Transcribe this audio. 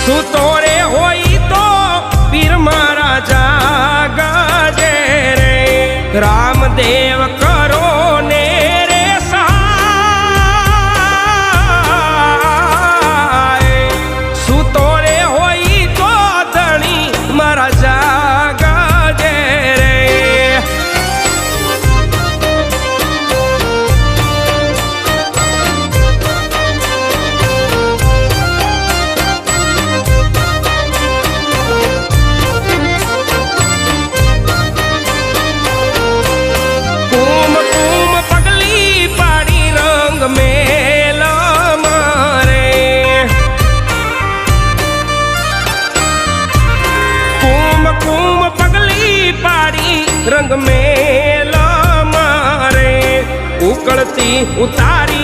સૂતો રે હોય તો પીર મારા જાગજે રે રામદેવ કરો ને રે સહાય સૂતો રે હોય તો ધણી મારા જાગજે રે रंग मेला मारे उकड़ती उतारी